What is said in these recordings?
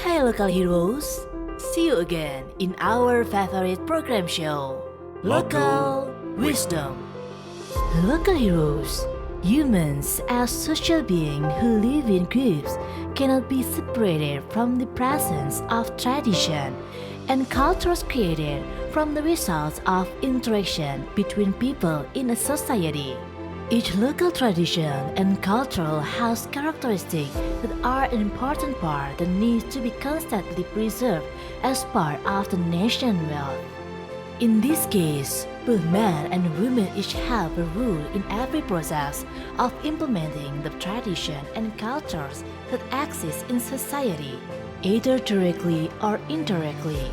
Hi local heroes! See you again in our favorite program show, Local Wisdom. Local heroes, humans as social beings who live in groups cannot be separated from the presence of tradition and cultures created from the results of interaction between people in a society. Each local tradition and culture has characteristics that are an important part that needs to be constantly preserved as part of the nation's wealth. In this case, both men and women each have a role in every process of implementing the tradition and cultures that exist in society, either directly or indirectly.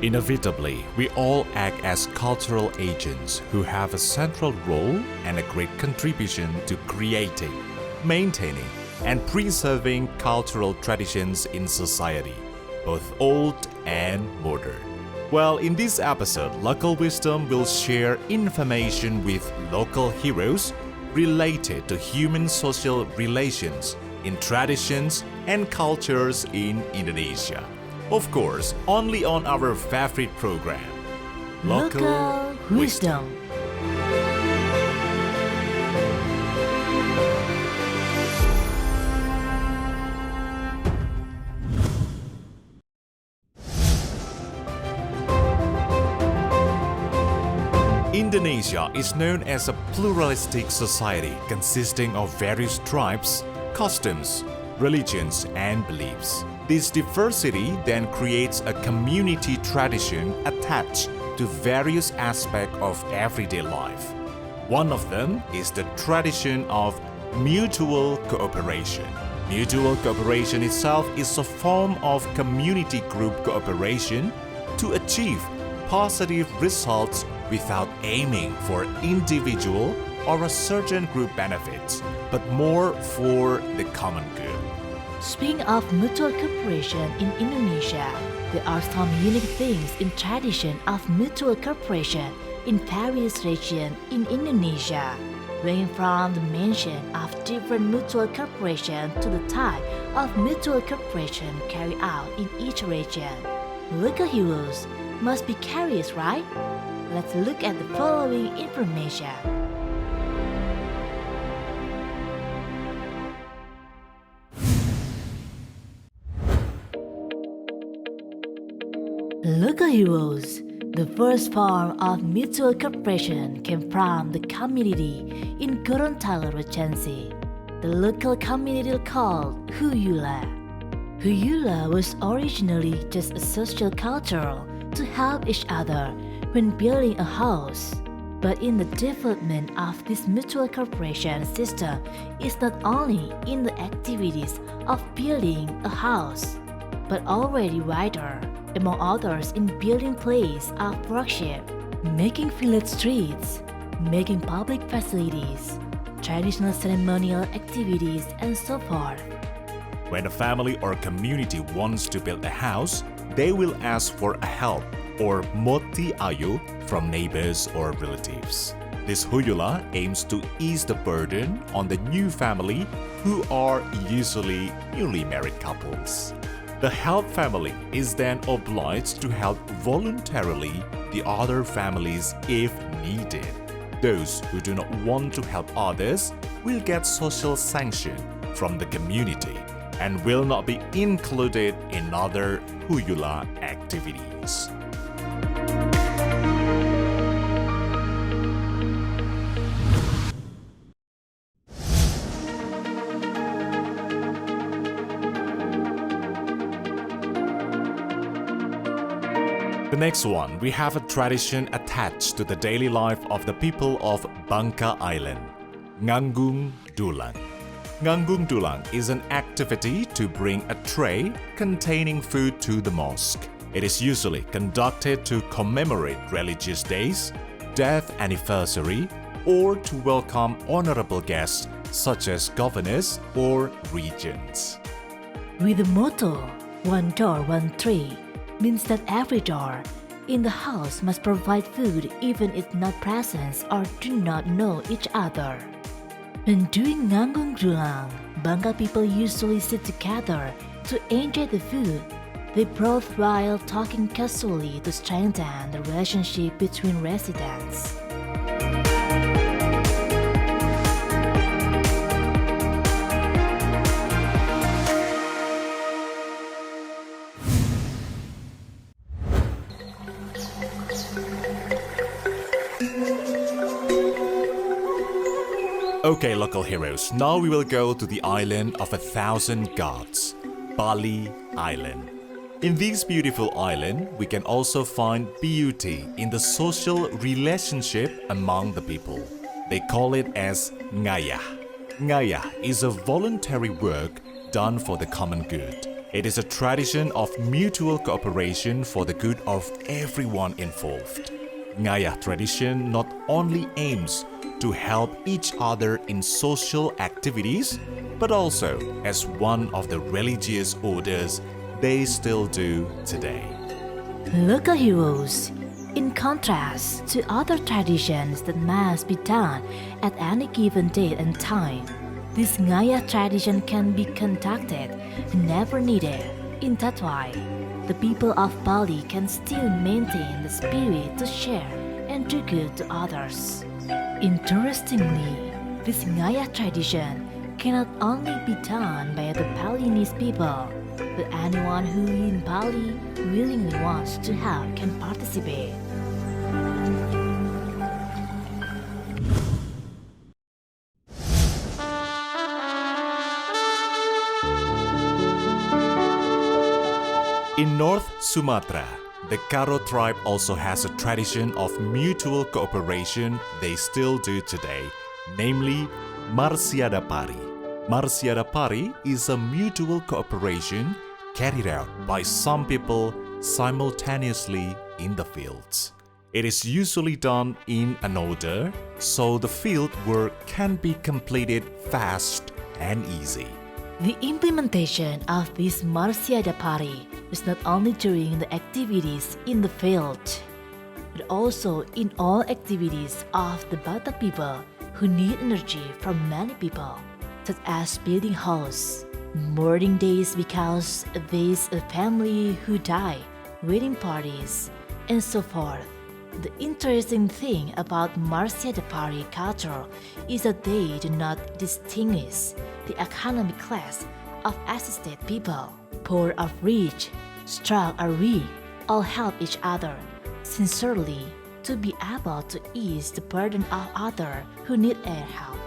Inevitably, we all act as cultural agents who have a central role and a great contribution to creating, maintaining, and preserving cultural traditions in society, both old and modern. Well, in this episode, Local Wisdom will share information with local heroes related to human social relations in traditions and cultures in Indonesia. Of course, only on our favorite program, Local Wisdom. Indonesia is known as a pluralistic society consisting of various tribes, customs, religions, and beliefs. This diversity then creates a community tradition attached to various aspects of everyday life. One of them is the tradition of mutual cooperation. Mutual cooperation itself is a form of community group cooperation to achieve positive results without aiming for individual or a certain group benefits, but more for the common good. Speaking of mutual cooperation in Indonesia, there are some unique things in tradition of mutual cooperation in various regions in Indonesia, ranging from the mention of different mutual cooperation to the type of mutual cooperation carried out in each region. Local heroes must be curious, right? Let's look at the following information. Local heroes. The first form of mutual cooperation came from the community in Gorontalo Regency. The local community called Huyula. Huyula was originally just a social culture to help each other when building a house. But in the development of this mutual cooperation system is not only in the activities of building a house, but already wider, among others in building place of worship, making village streets, making public facilities, traditional ceremonial activities, and so forth. When a family or community wants to build a house, they will ask for a help or moti ayu from neighbors or relatives. This huyula aims to ease the burden on the new family who are usually newly married couples. The help family is then obliged to help voluntarily the other families if needed. Those who do not want to help others will get social sanction from the community and will not be included in other huyula activities. The next one, we have a tradition attached to the daily life of the people of Bangka Island, Nganggung Dulang. Nganggung Dulang is an activity to bring a tray containing food to the mosque. It is usually conducted to commemorate religious days, death anniversary, or to welcome honorable guests such as governors or regents. With the motto, one door, one tray, means that every door in the house must provide food even if not present or do not know each other. When doing Nganggung Dulang, Bangka people usually sit together to enjoy the food, they brought while talking casually to strengthen the relationship between residents. Okay, local heroes, now we will go to the island of 1,000 gods, Bali Island. In this beautiful island, we can also find beauty in the social relationship among the people. They call it as ngayah. Ngayah is a voluntary work done for the common good. It is a tradition of mutual cooperation for the good of everyone involved. Ngayah tradition not only aims to help each other in social activities, but also as one of the religious orders they still do today. Local heroes, in contrast to other traditions that must be done at any given date and time, this Ngayah tradition can be conducted whenever needed. In that way, the people of Bali can still maintain the spirit to share and do good to others. Interestingly, this Ngayah tradition cannot only be done by the Balinese people, but anyone who in Bali willingly wants to help can participate. In North Sumatra, the Karo tribe also has a tradition of mutual cooperation they still do today, namely Marsiada Pari. Marsiada Pari is a mutual cooperation carried out by some people simultaneously in the fields. It is usually done in an order, so the field work can be completed fast and easy. The implementation of this Marsiada Pari is not only during the activities in the field, but also in all activities of the Batak people who need energy from many people, such as building house, mourning days because there's a family who die, wedding parties, and so forth. The interesting thing about Marsiada Pari culture is that they do not distinguish the economic class of assisted people. Poor or rich, strong or weak, all help each other sincerely to be able to ease the burden of others who need their help.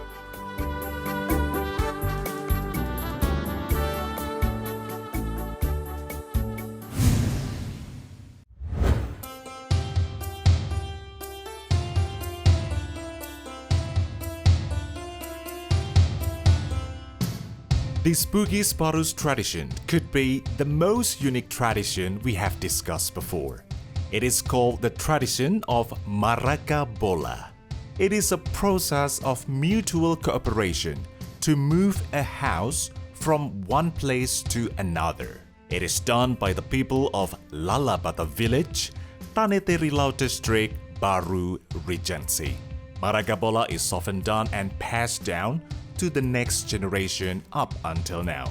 This Bugis Barus tradition could be the most unique tradition we have discussed before. It is called the tradition of Maraka Bola. It is a process of mutual cooperation to move a house from one place to another. It is done by the people of Lalabata village, Tanete district, Baru Regency. Maraka Bola is often done and passed down to the next generation up until now.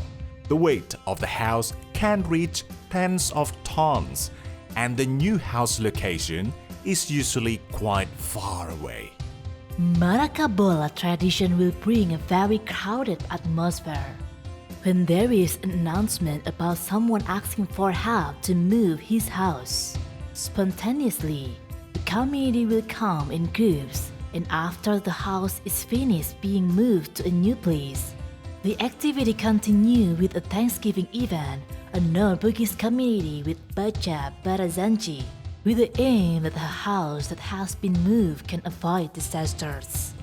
The weight of the house can reach tens of tons, and the new house location is usually quite far away. Maraka Bola tradition will bring a very crowded atmosphere. When there is an announcement about someone asking for help to move his house, spontaneously, the community will come in groups, and after the house is finished being moved to a new place, the activity continues with a Thanksgiving event, a non-Bugis community with Baca Barazanji, with the aim that the house that has been moved can avoid disasters.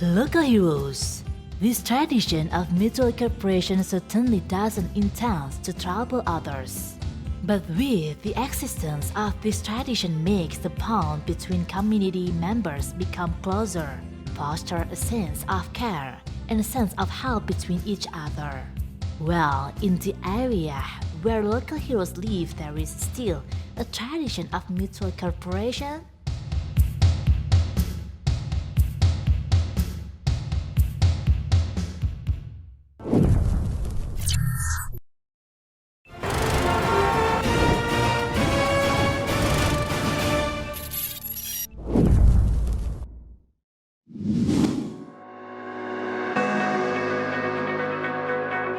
Local heroes. This tradition of mutual cooperation certainly doesn't intend to trouble others. But with the existence of this tradition makes the bond between community members become closer, foster a sense of care and a sense of help between each other. Well, in the area where local heroes live, there is still a tradition of mutual cooperation.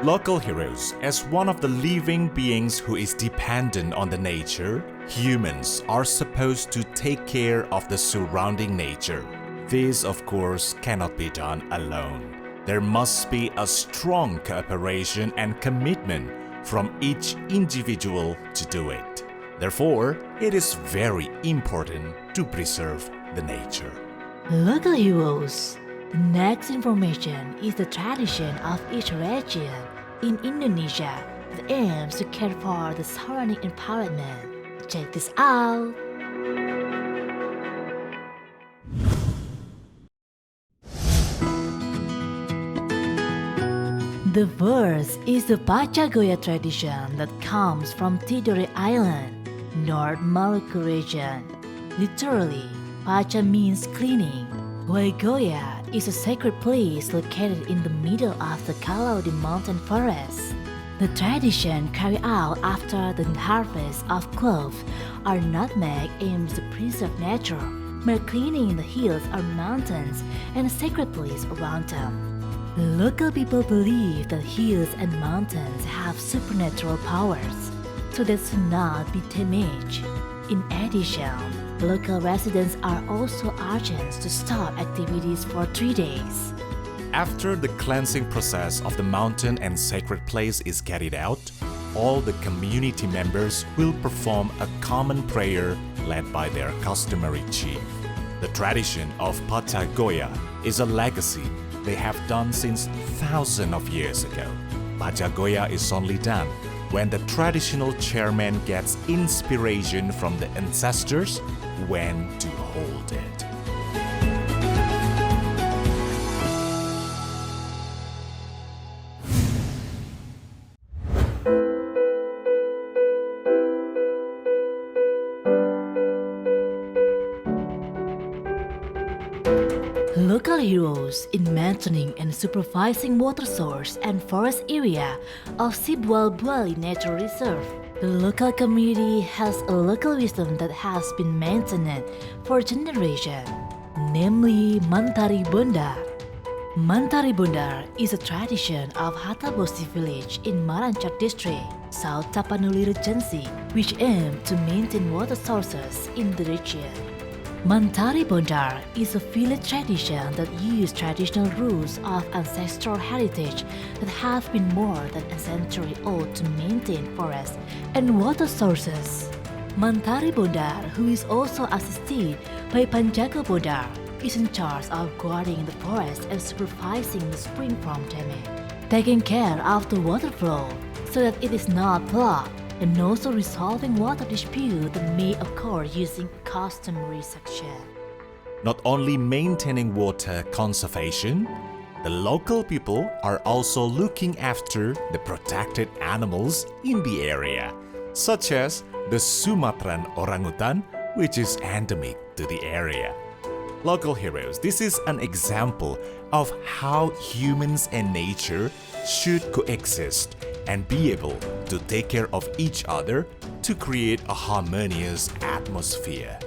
Local heroes, as one of the living beings who is dependent on the nature, humans are supposed to take care of the surrounding nature. This, of course, cannot be done alone. There must be a strong cooperation and commitment from each individual to do it. Therefore, it is very important to preserve the nature. Local heroes. The next information is the tradition of each region in Indonesia that aims to care for the surrounding environment. Check this out! The first is the Pacagoya tradition that comes from Tidore Island, North Maluku region. Literally, Paca means cleaning, while Goya is a sacred place located in the middle of the Kalaudi mountain forest. The tradition carried out after the harvest of clove or nutmeg aims to preserve nature by cleaning the hills or mountains and the sacred place around them. Local people believe that hills and mountains have supernatural powers, so they should not be damaged. In addition, local residents are also urged to stop activities for 3 days. After the cleansing process of the mountain and sacred place is carried out, all the community members will perform a common prayer led by their customary chief. The tradition of Pacagoya is a legacy they have done since thousands of years ago. Pacagoya is only done when the traditional chairman gets inspiration from the ancestors when to hold it. Local heroes in maintaining and supervising water source and forest area of Sibual Buali Nature Reserve. The local community has a local wisdom that has been maintained for generations, namely Mantari Bondar. Mantari Bondar is a tradition of Hatabosi village in Marancak district, South Tapanuli Regency, which aim to maintain water sources in the region. Mantari Bondar is a village tradition that uses traditional rules of ancestral heritage that have been more than a century old to maintain forests and water sources. Mantari Bondar, who is also assisted by Panjago Bondar, is in charge of guarding the forest and supervising the spring from damage, taking care of the water flow so that it is not blocked, and also resolving water disputes that may occur using customary suction. Not only maintaining water conservation, the local people are also looking after the protected animals in the area, such as the Sumatran orangutan, which is endemic to the area. Local heroes, this is an example of how humans and nature should coexist and be able to take care of each other to create a harmonious atmosphere.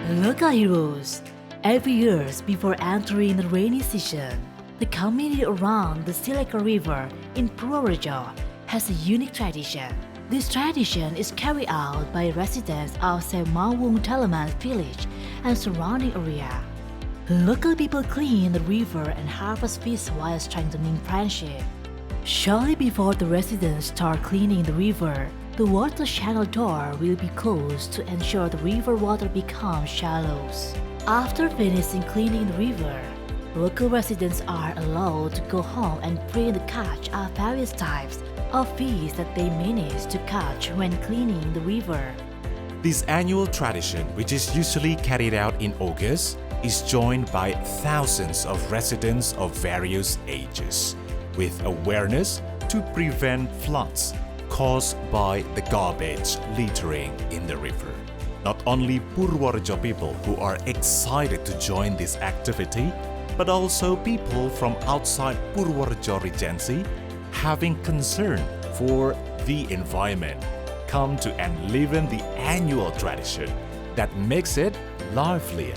Local heroes. Every year before entering the rainy season, the community around the Sileka River in Purworejo has a unique tradition. This tradition is carried out by residents of Semawung Dalaman village and surrounding area. Local people clean the river and harvest fish while strengthening friendship. Shortly before the residents start cleaning the river, the water channel door will be closed to ensure the river water becomes shallow. After finishing cleaning the river, local residents are allowed to go home and bring the catch of various types of fish that they manage to catch when cleaning the river. This annual tradition, which is usually carried out in August, is joined by thousands of residents of various ages, with awareness to prevent floods caused by the garbage littering in the river. Not only Purworejo people who are excited to join this activity, but also people from outside Purworejo Regency having concern for the environment, come to enliven the annual tradition that makes it livelier.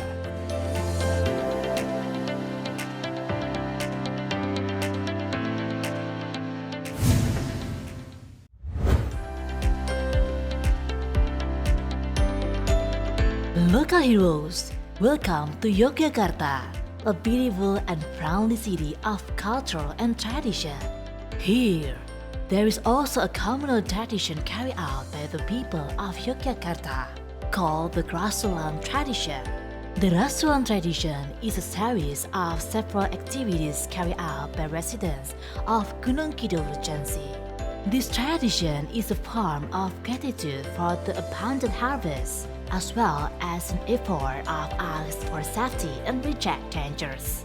Local heroes, welcome to Yogyakarta, a beautiful and friendly city of culture and tradition. Here, there is also a communal tradition carried out by the people of Yogyakarta, called the Rasulan tradition. The Rasulan tradition is a series of several activities carried out by residents of Gunung Kidul Regency. This tradition is a form of gratitude for the abundant harvest, as well as an effort of ask for safety and reject dangers.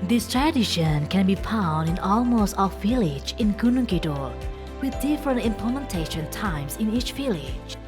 This tradition can be found in almost all villages in Gunung Kidul, with different implementation times in each village.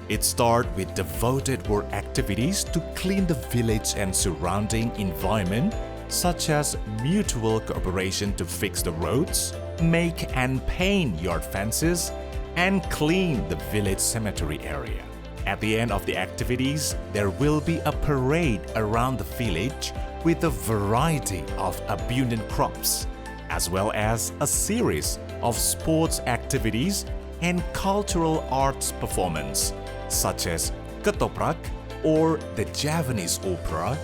It starts with devoted work activities to clean the village and surrounding environment, such as mutual cooperation to fix the roads, make and paint yard fences, and clean the village cemetery area. At the end of the activities, there will be a parade around the village with a variety of abundant crops, as well as a series of sports activities and cultural arts performance, such as ketoprak or the Javanese opera,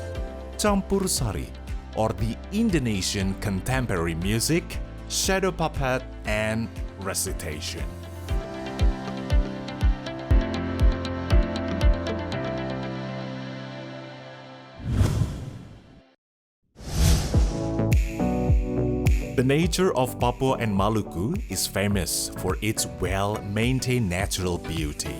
campur sari or the Indonesian contemporary music, shadow puppet, and recitation. The nature of Papua and Maluku is famous for its well-maintained natural beauty.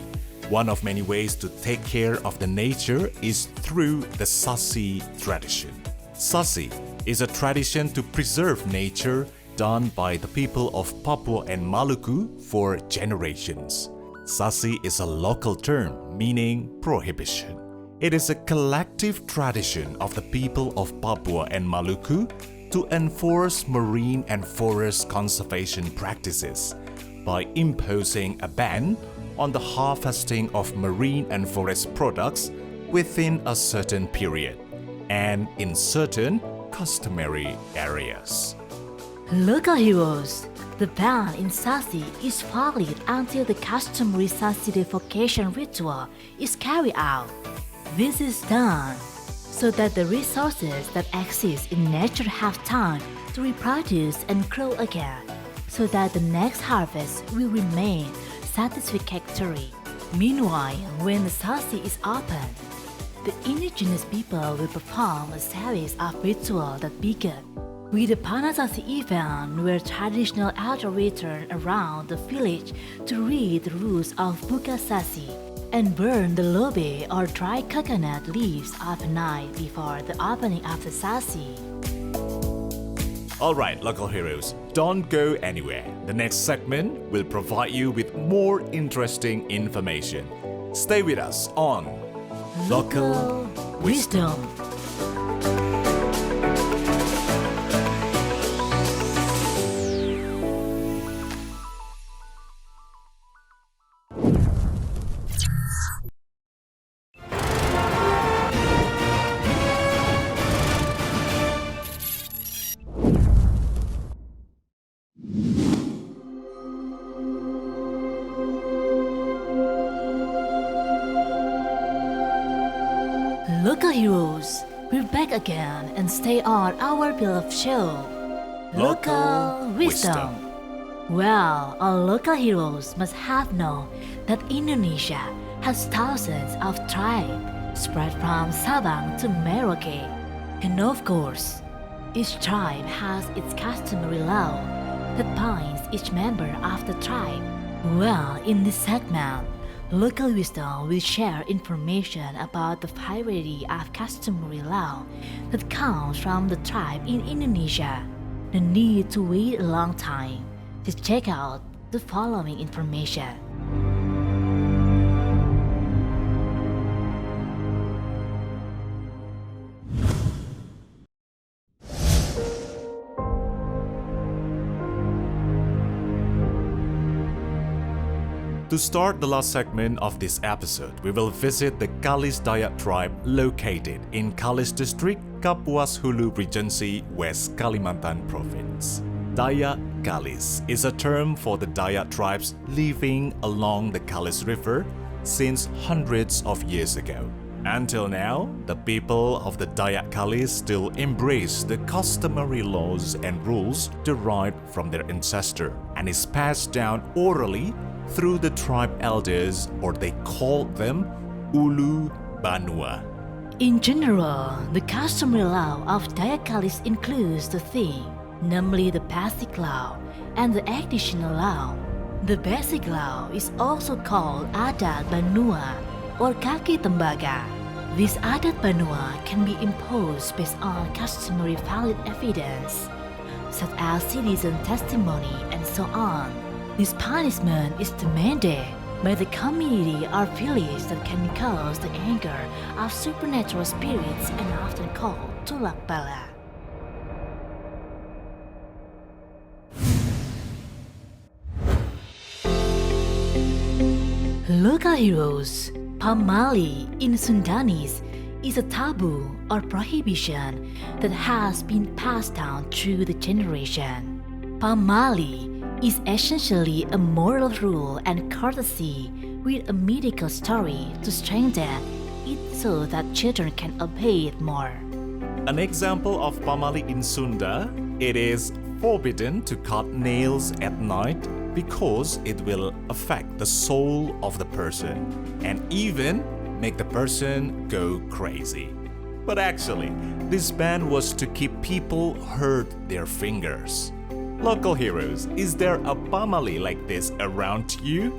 One of many ways to take care of the nature is through the Sasi tradition. Sasi is a tradition to preserve nature done by the people of Papua and Maluku for generations. Sasi is a local term meaning prohibition. It is a collective tradition of the people of Papua and Maluku to enforce marine and forest conservation practices by imposing a ban on the harvesting of marine and forest products within a certain period and in certain customary areas. Local heroes, the ban in Sasi is valid until the customary Sasi revocation ritual is carried out. This is done so that the resources that exist in nature have time to reproduce and grow again, so that the next harvest will remain satisfactory. Meanwhile, when the Sasi is open, the indigenous people will perform a series of rituals that begin with the Panasasi event, where traditional elders return around the village to read the rules of Buka Sasi and burn the lobe or dry coconut leaves overnight before the opening of the Sasi. Alright, local heroes, don't go anywhere. The next segment will provide you with more interesting information. Stay with us on Local Wisdom. Local heroes, we're back again and stay on our beloved show, Local Wisdom. Well, all local heroes must have known that Indonesia has thousands of tribes spread from Sabang to Merauke. And of course, each tribe has its customary law that binds each member of the tribe. Well, in this segment, Local Wisdom will share information about the variety of customary law that comes from the tribe in Indonesia. No need to wait a long time. Just check out the following information. To start the last segment of this episode, we will visit the Kalis Dayak tribe located in Kalis District, Kapuas Hulu Regency, West Kalimantan Province. Dayak Kalis is a term for the Dayak tribes living along the Kalis River since hundreds of years ago. Until now, the people of the Dayak Kalis still embrace the customary laws and rules derived from their ancestor and is passed down orally through the tribe elders, or they call them Ulu Banua. In general, the customary law of Dayak Kalis includes the theme, namely the basic law and the additional law. The basic law is also called Adat Banua or Kaki Tembaga. This Adat Banua can be imposed based on customary valid evidence, such as citizen testimony and so on. This punishment is demanded by the community or village that can cause the anger of supernatural spirits and often called Tulak Bala. Local heroes. Pamali in Sundanese is a taboo or prohibition that has been passed down through the generation. Pamali is essentially a moral rule and courtesy with a mythical story to strengthen it so that children can obey it more. An example of Pamali in Sunda, it is forbidden to cut nails at night because it will affect the soul of the person and even make the person go crazy. But actually, this ban was to keep people hurt their fingers. Local heroes, is there a Pamali like this around you?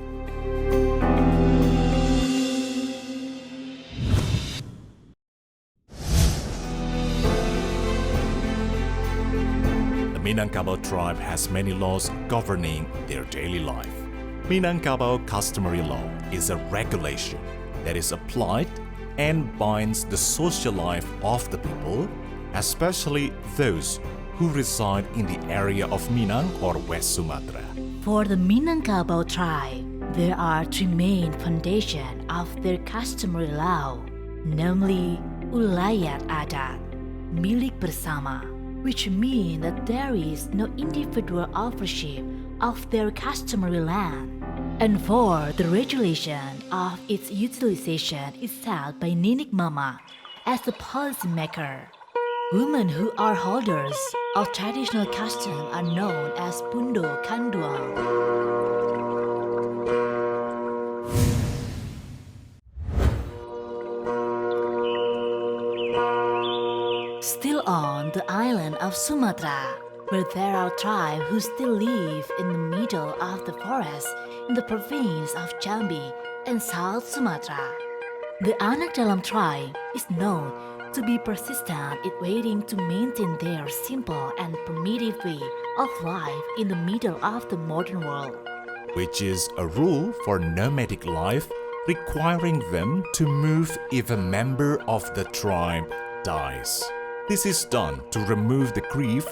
The Minangkabau tribe has many laws governing their daily life. Minangkabau customary law is a regulation that is applied and binds the social life of the people, especially those who reside in the area of Minang or West Sumatra. For the Minangkabau tribe, there are three main foundations of their customary law, namely Ulayat Adat, Milik Bersama, which mean that there is no individual ownership of their customary land. And for the regulation of its utilization is set by Ninik Mama as the policymaker. Women who are holders of traditional custom are known as Pundo Kanduang. Still on the island of Sumatra, where there are tribes who still live in the middle of the forest in the province of Jambi and South Sumatra. The Anak Dalam tribe is known to be persistent in waiting to maintain their simple and primitive way of life in the middle of the modern world, which is a rule for nomadic life requiring them to move if a member of the tribe dies. This is done to remove the grief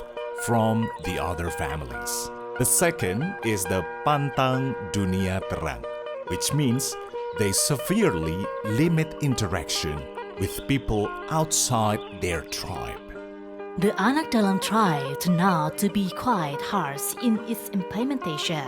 from the other families. The second is the Pantang Dunia Terang, which means they severely limit interaction with people outside their tribe. The Anak Dalam tribe turned out to be quite harsh in its implementation.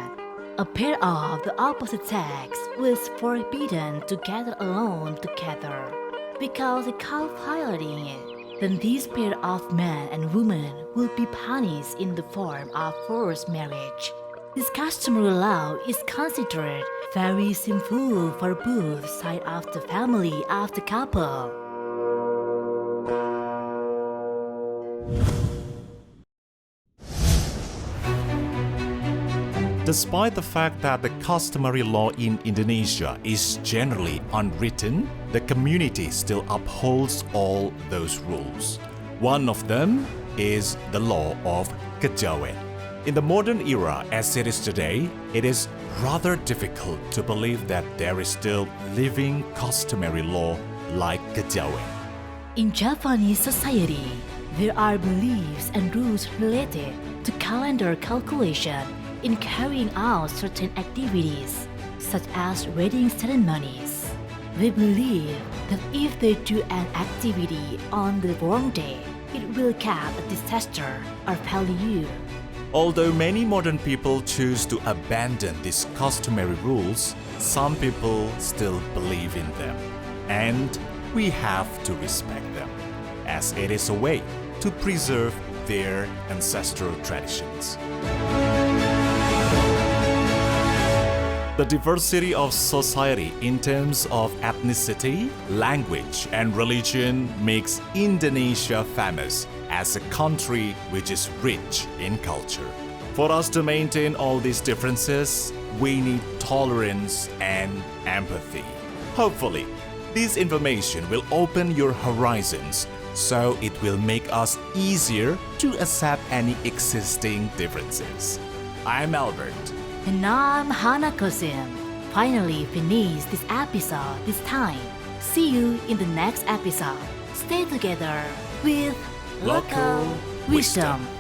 A pair of the opposite sex was forbidden to gather alone together because they caught violating it. Then this pair of men and women will be punished in the form of forced marriage. This customary law is considered very sinful for both sides of the family of the couple. Despite the fact that the customary law in Indonesia is generally unwritten, the community still upholds all those rules. One of them is the law of kejawen. In the modern era as it is today, it is rather difficult to believe that there is still living customary law like kejawen. In Japanese society, there are beliefs and rules related to calendar calculation in carrying out certain activities. such as wedding ceremonies. We believe that if they do an activity on the wrong day, it will cause a disaster or failure. Although many modern people choose to abandon these customary rules, some people still believe in them. And we have to respect them, as it is a way to preserve their ancestral traditions. The diversity of society in terms of ethnicity, language, and religion makes Indonesia famous as a country which is rich in culture. For us to maintain all these differences, we need tolerance and empathy. Hopefully, this information will open your horizons, so it will make us easier to accept any existing differences. I'm Albert. And I'm Hana Kosim. Finally finish this episode this time. See you in the next episode. Stay together with Local Wisdom.